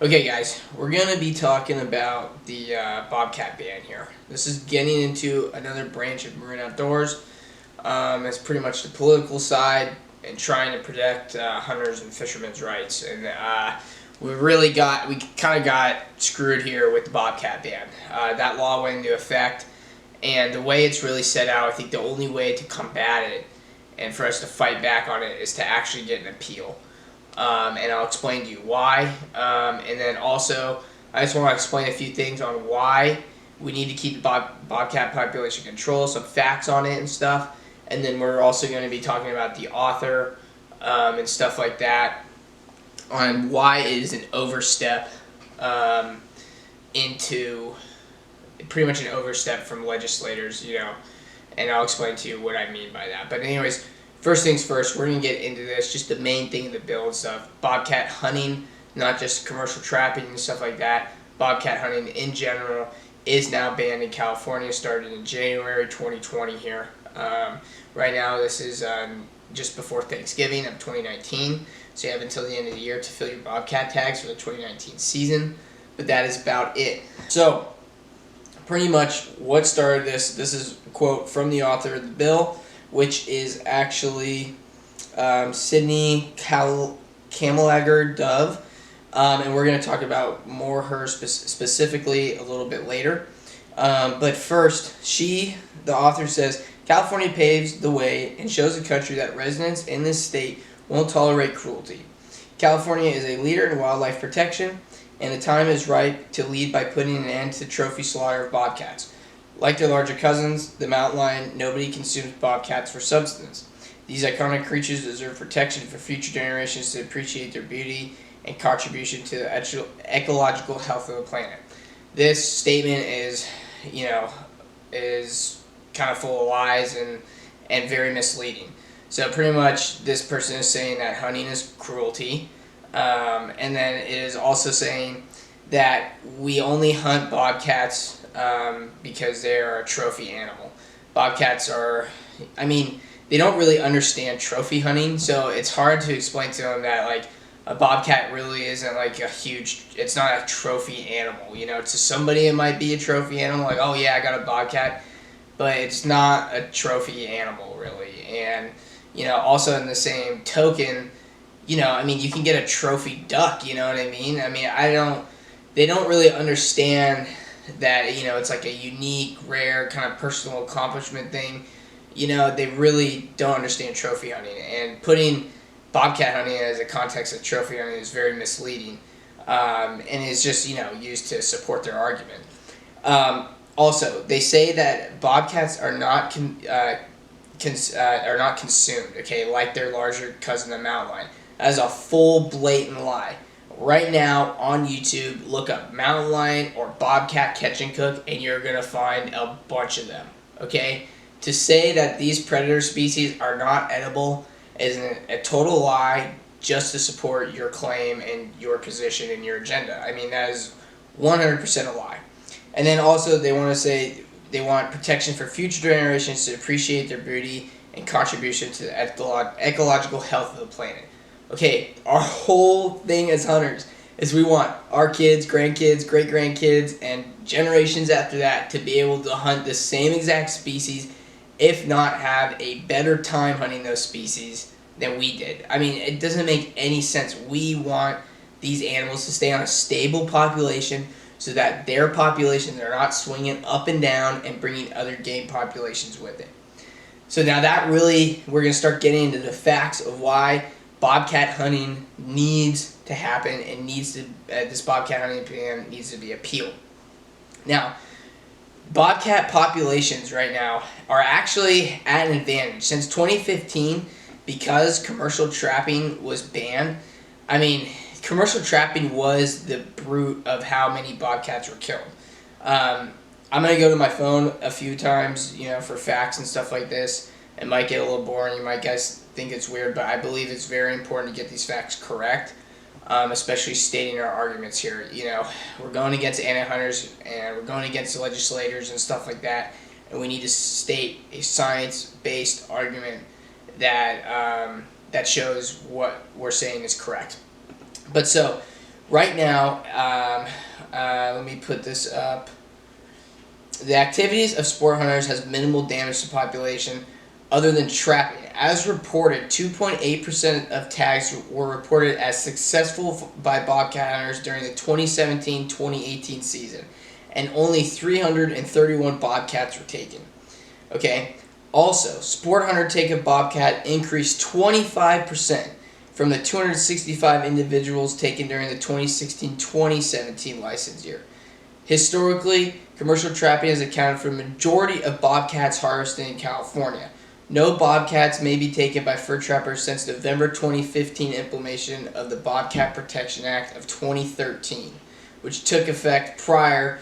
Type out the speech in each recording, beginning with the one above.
Okay, guys, we're going to be talking about the Bobcat ban here. This is getting into another branch of marine outdoors. It's pretty much the political side and trying to protect hunters and fishermen's rights. And we kind of got screwed here with the Bobcat ban. That law went into effect, and the way it's really set out, I think the only way to combat it and for us to fight back on it is to actually get an appeal. And I'll explain to you why. And then also, I just want to explain a few things on why we need to keep the bobcat population control, some facts on it and stuff. And then we're also going to be talking about the author and stuff like that, on why it is an overstep into pretty much an overstep from legislators, and I'll explain to you what I mean by that. But anyways, first things first, we're going to get into this, just the main thing of the bill and stuff. Bobcat hunting, not just commercial trapping and stuff like that. Bobcat hunting in general is now banned in California, starting in January 2020 here. Right now, this is just before Thanksgiving of 2019, so you have until the end of the year to fill your Bobcat tags for the 2019 season, but that is about it. So, pretty much what started this is a quote from the author of the bill, which is actually Sydney Camelager Dove, and we're going to talk about more her specifically a little bit later. But first, the author says, California paves the way and shows the country that residents in this state won't tolerate cruelty. California is a leader in wildlife protection, and the time is ripe to lead by putting an end to trophy slaughter of bobcats. Like their larger cousins, the mountain lion, nobody consumes bobcats for subsistence. These iconic creatures deserve protection for future generations to appreciate their beauty and contribution to the ecological health of the planet. This statement is kind of full of lies and very misleading. So pretty much this person is saying that hunting is cruelty, and then it is also saying that we only hunt bobcats because they are a trophy animal. Bobcats they don't really understand trophy hunting, so it's hard to explain to them that a bobcat really isn't it's not a trophy animal. To somebody it might be a trophy animal, like, oh yeah, I got a bobcat, but it's not a trophy animal really. And also in the same token, you can get a trophy duck, you know what I mean? They don't really understand that, it's like a unique, rare, kind of personal accomplishment thing. They really don't understand trophy hunting, and putting bobcat hunting as a context of trophy hunting is very misleading, and is just, used to support their argument. Also, they say that bobcats are not consumed, okay, like their larger cousin, the mountain lion. That is a full, blatant lie. Right now on YouTube, look up mountain lion or bobcat catch and cook, and you're going to find a bunch of them, okay? To say that these predator species are not edible is a total lie just to support your claim and your position and your agenda. That is 100% a lie. And then also they want to say they want protection for future generations to appreciate their beauty and contribution to the ecological health of the planet. Okay, our whole thing as hunters is we want our kids, grandkids, great-grandkids, and generations after that to be able to hunt the same exact species, if not have a better time hunting those species than we did. It doesn't make any sense. We want these animals to stay on a stable population so that their populations are not swinging up and down and bringing other game populations with it. So now that really, we're going to start getting into the facts of why bobcat hunting needs to happen and this bobcat hunting ban needs to be appealed. Now, bobcat populations right now are actually at an advantage. Since 2015, because commercial trapping was banned, commercial trapping was the root of how many bobcats were killed. I'm going to go to my phone a few times, for facts and stuff like this. It might get a little boring. You might guys think it's weird, but I believe it's very important to get these facts correct, especially stating our arguments here. We're going against anti-hunters, and we're going against the legislators and stuff like that, and we need to state a science-based argument that shows what we're saying is correct. But so, Right now, let me put this up. The activities of sport hunters has minimal damage to population other than trapping. As reported, 2.8% of tags were reported as successful by bobcat hunters during the 2017-2018 season, and only 331 bobcats were taken. Okay. Also, sport hunter take of bobcat increased 25% from the 265 individuals taken during the 2016-2017 license year. Historically, commercial trapping has accounted for the majority of bobcats harvested in California. No bobcats may be taken by fur trappers since November 2015 implementation of the Bobcat Protection Act of 2013, which took effect prior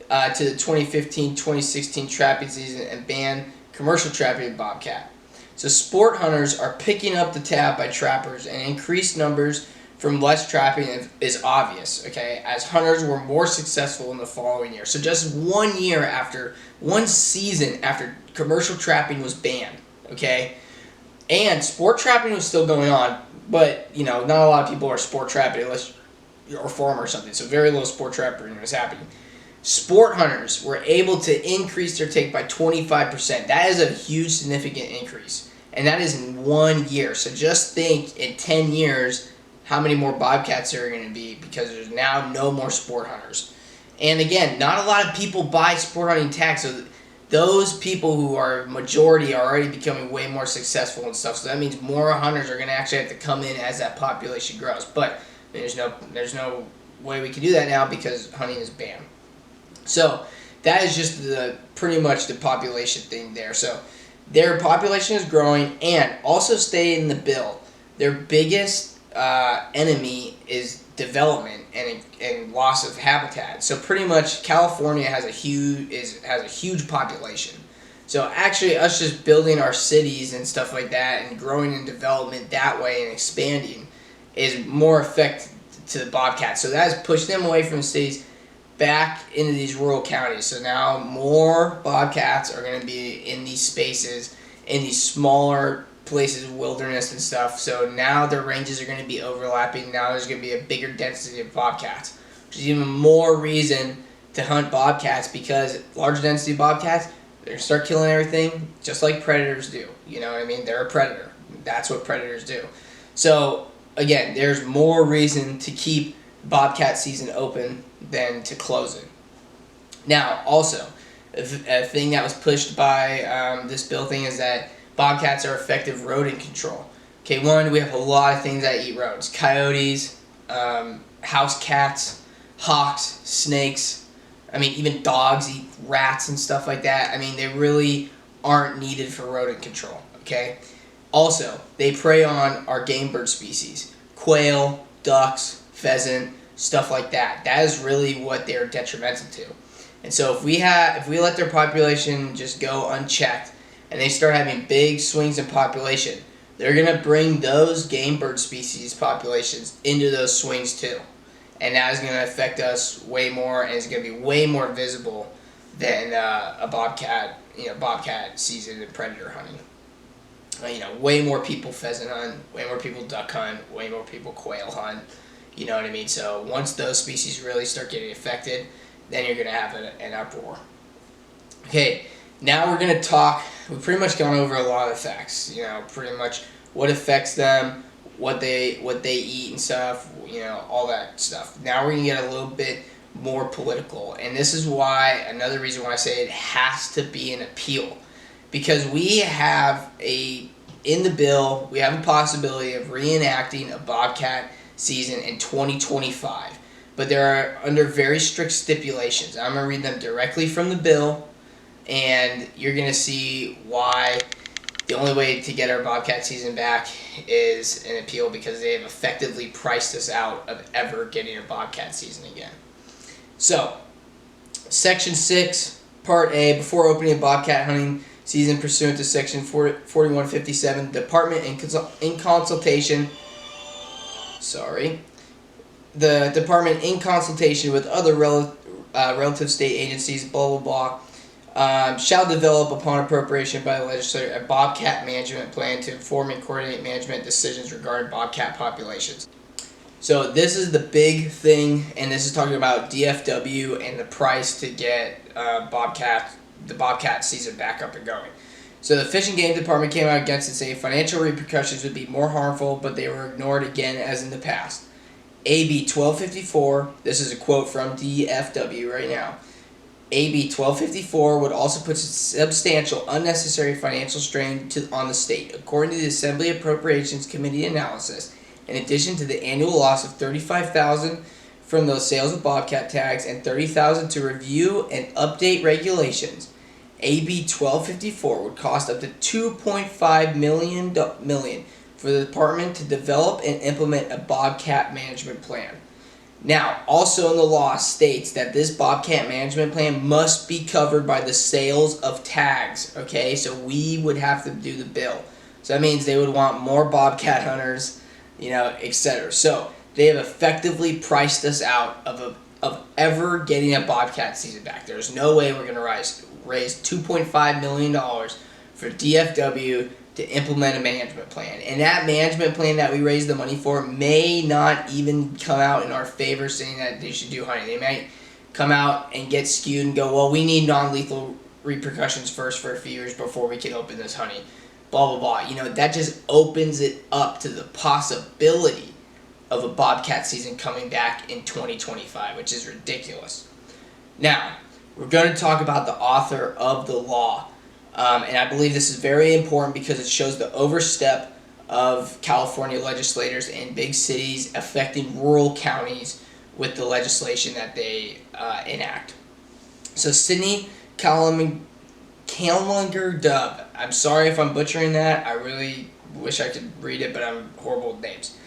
to the 2015-2016 trapping season and banned commercial trapping of bobcat. So sport hunters are picking up the tab by trappers, and increased numbers from less trapping is obvious, okay, as hunters were more successful in the following year. So just 1 year after, one season after commercial trapping was banned, okay, and sport trapping was still going on, but, you know, not a lot of people are sport trapping unless you're a farmer or something, so very little sport trapping was happening. Sport hunters were able to increase their take by 25%. That is a huge, significant increase, and that is in 1 year. So just think in 10 years how many more bobcats there are going to be, because there's now no more sport hunters. And again, not a lot of people buy sport hunting tags, so those people who are majority are already becoming way more successful and stuff. So that means more hunters are going to actually have to come in as that population grows. But there's no way we can do that now because hunting is banned. So that is just pretty much the population thing there. So their population is growing, and also stay in the bill. Their biggest enemy is development and loss of habitat. So pretty much California has a huge population. So actually us just building our cities and stuff like that and growing in development that way and expanding is more effective to the bobcats. So that has pushed them away from the cities back into these rural counties. So now more bobcats are going to be in these spaces, in these smaller places, wilderness and stuff. So now their ranges are going to be overlapping. Now there's going to be a bigger density of bobcats, which is even more reason to hunt bobcats, because large density bobcats, they're going to start killing everything just like predators do. You know what I mean? They're a predator. That's what predators do. So again, there's more reason to keep bobcat season open than to close it. Now, also, a thing that was pushed by this bill thing is that bobcats are effective rodent control. Okay, one, we have a lot of things that eat rodents. Coyotes, house cats, hawks, snakes. I mean, even dogs eat rats and stuff like that. I mean, they really aren't needed for rodent control, okay? Also, they prey on our game bird species. Quail, ducks, pheasant, stuff like that. That is really what they're detrimental to. And so if we let their population just go unchecked and they start having big swings in population, they're going to bring those game bird species populations into those swings too. And that is going to affect us way more, and it's going to be way more visible than a bobcat season in predator hunting. Way more people pheasant hunt, way more people duck hunt, way more people quail hunt. You know what I mean? So once those species really start getting affected, then you're going to have an uproar. Okay, now we're going to talk, we've pretty much gone over a lot of the facts, pretty much what affects them, what they eat and stuff, all that stuff. Now we're going to get a little bit more political, and this is why, another reason why I say it has to be an appeal, because we have in the bill, we have a possibility of reenacting a bobcat season in 2025, but there are under very strict stipulations. I'm going to read them directly from the bill, and you're going to see why the only way to get our bobcat season back is an appeal, because they have effectively priced us out of ever getting a bobcat season again. So, Section 6, Part A, before opening a bobcat hunting season pursuant to Section 4157, the Department in consultation with other relative state agencies, blah, blah, blah, shall develop upon appropriation by the legislature a bobcat management plan to inform and coordinate management decisions regarding bobcat populations. So this is the big thing, and this is talking about DFW and the price to get the Bobcat season back up and going. So the Fish and Game Department came out against it, saying financial repercussions would be more harmful, but they were ignored again as in the past. AB 1254, this is a quote from DFW right now. AB 1254 would also put substantial unnecessary financial strain on the state. According to the Assembly Appropriations Committee analysis, in addition to the annual loss of $35,000 from those sales of Bobcat tags and $30,000 to review and update regulations, AB 1254 would cost up to $2.5 million for the department to develop and implement a Bobcat management plan. Now, also in the law states that this Bobcat management plan must be covered by the sales of tags, okay? So we would have to do the bill. So that means they would want more Bobcat hunters, etc. So they have effectively priced us out of ever getting a Bobcat season back. There's no way we're going to raise $2.5 million for DFW to implement a management plan. And that management plan that we raised the money for may not even come out in our favor saying that they should do hunting. They might come out and get skewed and go, well, we need non-lethal repercussions first for a few years before we can open this hunting. Blah, blah, blah. That just opens it up to the possibility of a Bobcat season coming back in 2025, which is ridiculous. Now, we're going to talk about the author of the law. And I believe this is very important because it shows the overstep of California legislators in big cities affecting rural counties with the legislation that they enact. So Sydney Callinger Dub. I'm sorry if I'm butchering that. I really wish I could read it, but I'm horrible with names.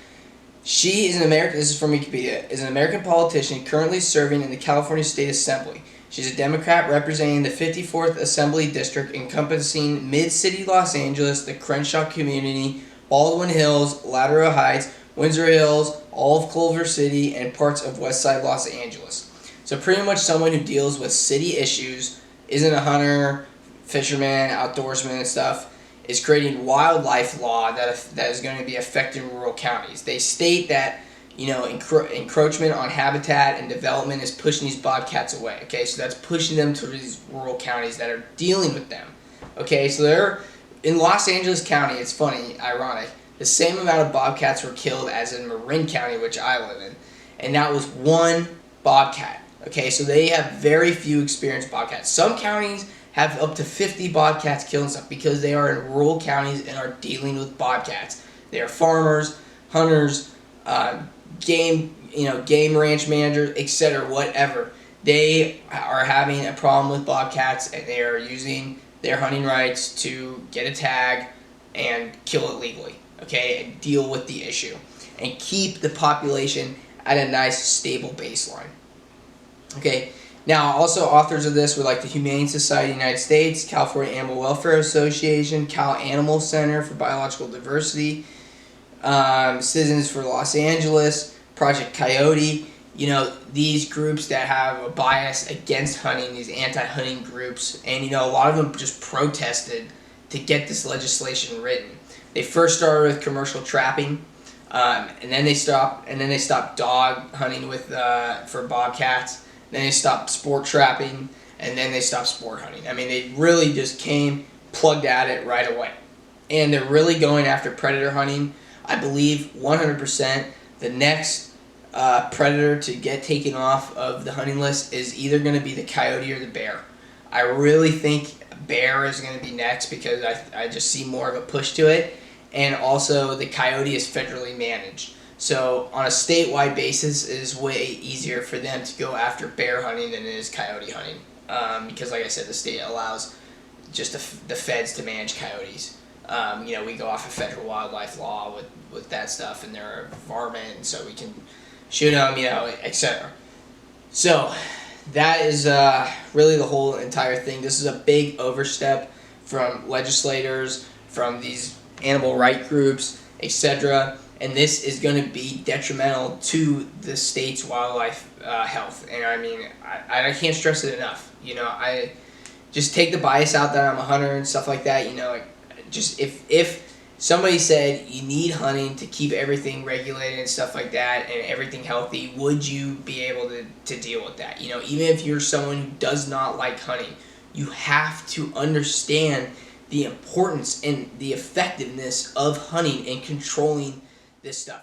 She is an American, this is from Wikipedia, is an American politician currently serving in the California State Assembly. She's a Democrat representing the 54th Assembly District encompassing Mid-City Los Angeles, the Crenshaw community, Baldwin Hills, Ladera Heights, Windsor Hills, all of Culver City, and parts of Westside Los Angeles. So pretty much someone who deals with city issues, isn't a hunter, fisherman, outdoorsman and stuff, is creating wildlife law that is going to be affecting rural counties. They state that encroachment on habitat and development is pushing these bobcats away. Okay, so that's pushing them to these rural counties that are dealing with them. Okay, so they're in Los Angeles County. It's funny, ironic. The same amount of bobcats were killed as in Marin County, which I live in, and that was one bobcat. Okay, so they have very few experienced bobcats. Some counties have up to 50 bobcats killed and stuff because they are in rural counties and are dealing with bobcats. They are farmers, hunters, game ranch managers, etc., whatever. They are having a problem with bobcats and they are using their hunting rights to get a tag and kill it legally, okay, and deal with the issue and keep the population at a nice stable baseline. Okay, now also authors of this were like the Humane Society of the United States, California Animal Welfare Association, Cal Animal Center for Biological Diversity, Citizens for Los Angeles, Project Coyote, these groups that have a bias against hunting, these anti-hunting groups, and a lot of them just protested to get this legislation written. They first started with commercial trapping, and then they stopped dog hunting for bobcats. Then they stopped sport trapping, and then they stopped sport hunting. I mean, they really just plugged at it right away, and they're really going after predator hunting. I believe 100% the next predator to get taken off of the hunting list is either going to be the coyote or the bear. I really think bear is going to be next because I just see more of a push to it. And also the coyote is federally managed. So on a statewide basis, it is way easier for them to go after bear hunting than it is coyote hunting. Because like I said, the state allows just the feds to manage coyotes. We go off of federal wildlife law with that stuff, and they're a varmint, and so we can shoot them, etc. So that is really the whole entire thing. This is a big overstep from legislators, from these animal rights groups, etc. And this is going to be detrimental to the state's wildlife health. And I mean, I can't stress it enough. I just take the bias out that I'm a hunter and stuff like that. Just if somebody said you need hunting to keep everything regulated and stuff like that and everything healthy, would you be able to deal with that? Even if you're someone who does not like hunting, you have to understand the importance and the effectiveness of hunting and controlling this stuff.